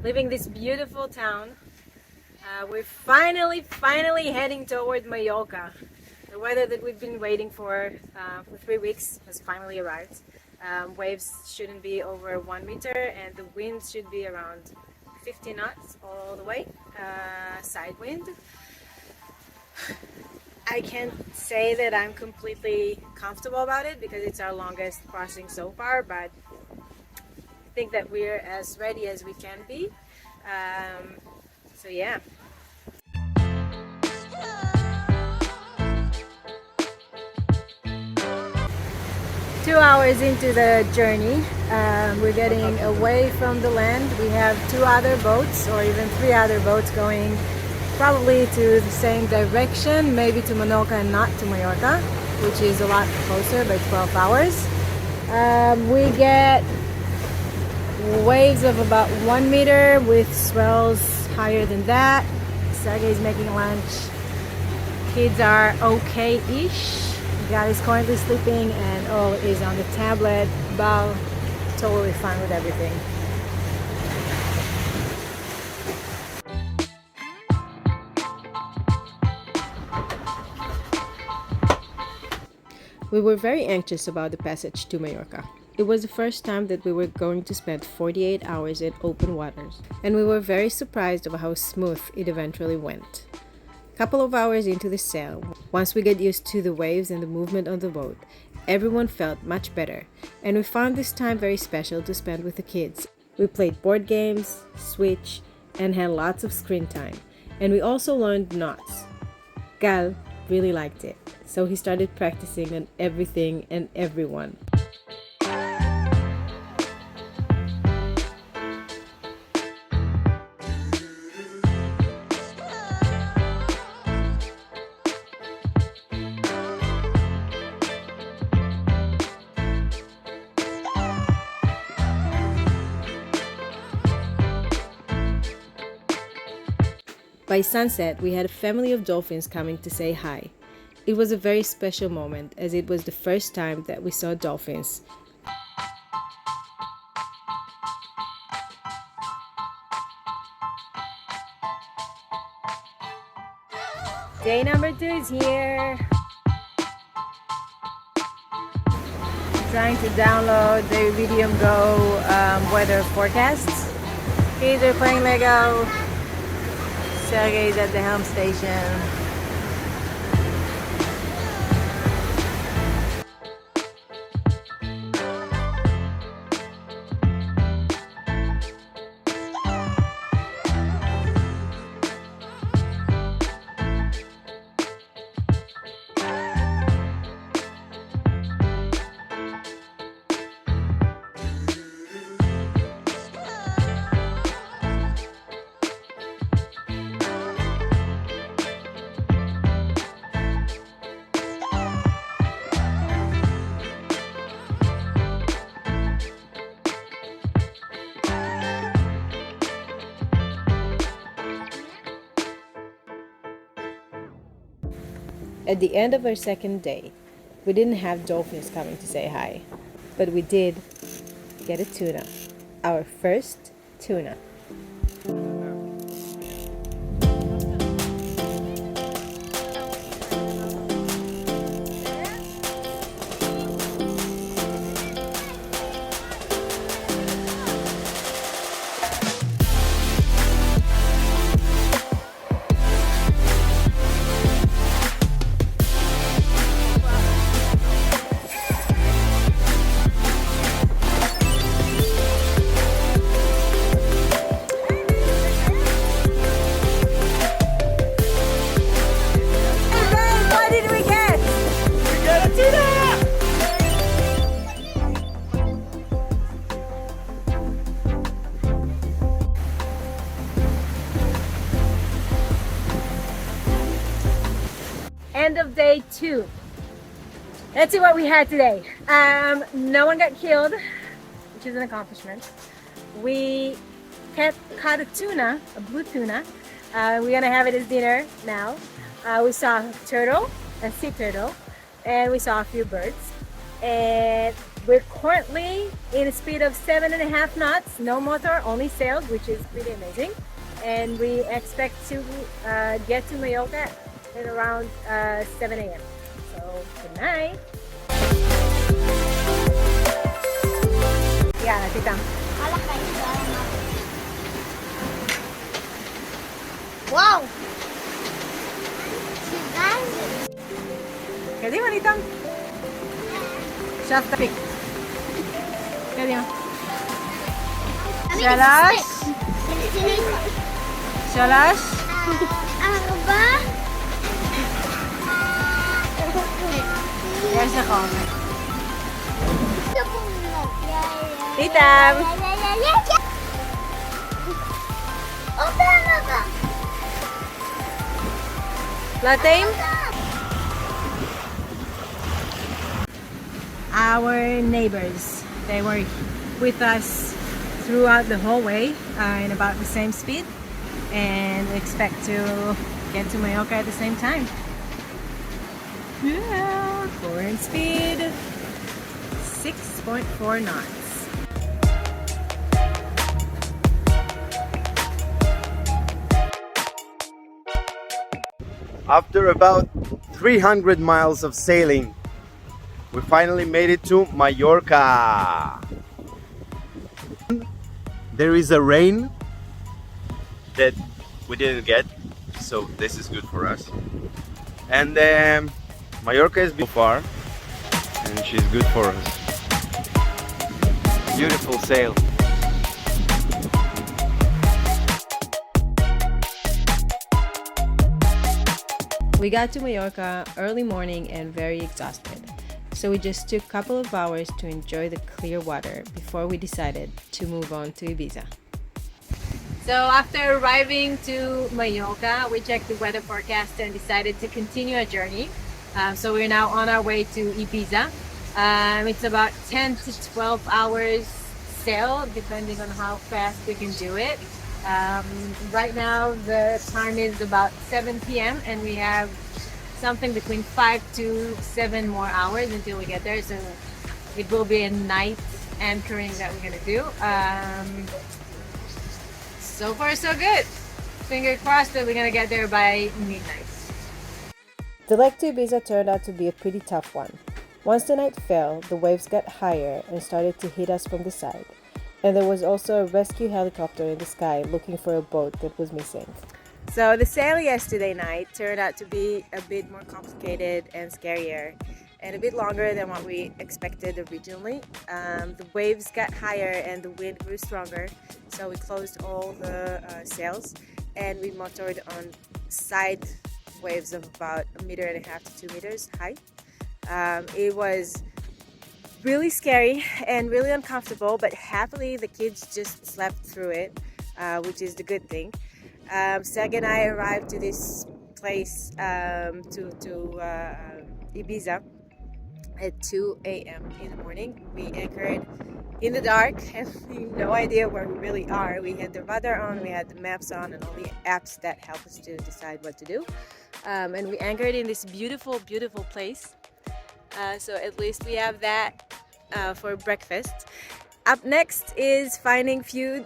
leaving this beautiful town. We're finally heading toward Mallorca. The weather that we've been waiting for 3 weeks has finally arrived. Waves shouldn't be over 1 meter and the wind should be around 50 knots all the way, side wind. I can't say that I'm completely comfortable about it because it's our longest crossing so far, but I think that we're as ready as we can be. So yeah. 2 hours into the journey, we're getting away from the land. We have 2 other boats or even 3 other boats going probably to the same direction, maybe to Mallorca and not to Majorca, which is a lot closer by 12 hours. We get waves of about 1 meter with swells higher than that. Sergey is making lunch. Kids are okay-ish. God is currently sleeping and Ol is on the tablet. Bal totally fine with everything. We were very anxious about the passage to Mallorca. It was the first time that we were going to spend 48 hours in open waters, and we were very surprised of how smooth it eventually went. Couple of hours into the sail, once we get used to the waves and the movement on the boat, everyone felt much better, and we found this time very special to spend with the kids. We played board games, Switch, and had lots of screen time, and we also learned knots. Gal really liked it, so he started practicing on everything and everyone. By sunset, we had a family of dolphins coming to say hi. It was a very special moment as it was the first time that we saw dolphins. Day number 2 is here. Trying to download the Video Go weather forecasts. Kids are playing Lego. Sergey's at the helm station. At the end of our second day, we didn't have dolphins coming to say hi, but we did get a tuna, our first tuna. End of day 2. Let's see what we had today. No one got killed, which is an accomplishment. We caught a tuna, a blue tuna. We're gonna have it as dinner now. We saw a turtle, a sea turtle, and we saw a few birds. And We're currently in a speed of 7.5 knots, no motor, only sails, which is pretty amazing. And we expect to get to Mallorca at around 7 a.m. So good night. Yeah, tita. Wow! ¿Qué digo, Anita? Shaft pick. ¿Qué digo? Shalash. Shalash. Arba. There's the corner. Tita. Latte. Our neighbors, they were with us throughout the whole way in about the same speed, and expect to get to Mallorca at the same time. Yeah, current speed 6.4 knots. After about 300 miles of sailing, we finally made it to Mallorca. There is a rain that we didn't get, so this is good for us. And Mallorca is so far, and she's good for us. Beautiful sail. We got to Mallorca early morning and very exhausted, so we just took a couple of hours to enjoy the clear water before we decided to move on to Ibiza. So after arriving to Mallorca, we checked the weather forecast and decided to continue our journey. So we're now on our way to Ibiza. It's about 10 to 12 hours sail, depending on how fast we can do it. Right now the time is about 7 p.m. and we have something between 5 to 7 more hours until we get there, so it will be a night anchoring that we're gonna do. So far so good. Finger crossed that we're gonna get there by midnight. The leg to Ibiza turned out to be a pretty tough one. Once the night fell, the waves got higher and started to hit us from the side. And there was also a rescue helicopter in the sky looking for a boat that was missing. So the sail yesterday night turned out to be a bit more complicated and scarier, and a bit longer than what we expected originally. The waves got higher and the wind grew stronger, so we closed all the sails and we motored on side waves of about 1.5 meters to 2 meters high. It was really scary and really uncomfortable, but happily the kids just slept through it, which is the good thing. Seg and I arrived to this place, to Ibiza at 2 a.m. in the morning. We anchored in the dark, and we had no idea where we really are. We had the radar on, we had the maps on, and all the apps that help us to decide what to do. And we anchored in this beautiful, beautiful place. So at least we have that for breakfast. Up next is finding fuel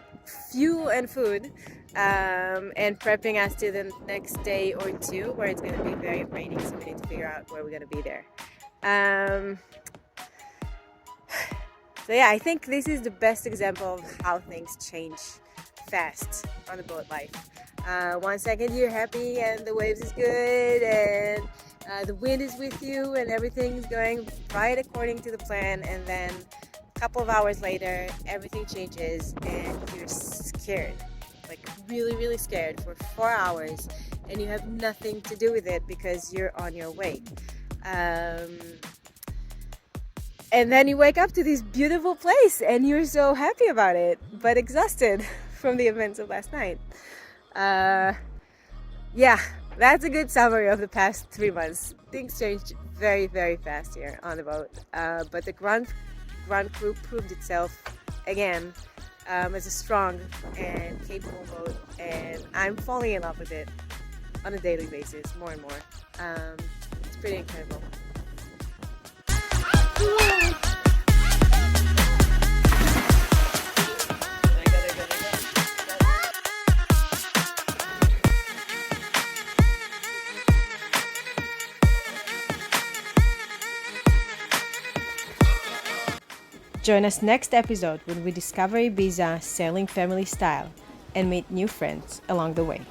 and food, and prepping us to the next day or two, where it's going to be very rainy, so we need to figure out where we're going to be there. So yeah, I think this is the best example of how things change fast on the boat life. 1 second you're happy and the waves is good and the wind is with you and everything is going right according to the plan, and then a couple of hours later everything changes and you're scared, like really, really scared for 4 hours, and you have nothing to do with it because you're on your way. And then you wake up to this beautiful place and you're so happy about it, but exhausted from the events of last night. Yeah, that's a good summary of the past 3 months. Things changed very, very fast here on the boat. But the Grand Crew proved itself again as a strong and capable boat, and I'm falling in love with it on a daily basis, more and more. It's pretty incredible. Join us next episode when we discover Ibiza sailing family style and meet new friends along the way.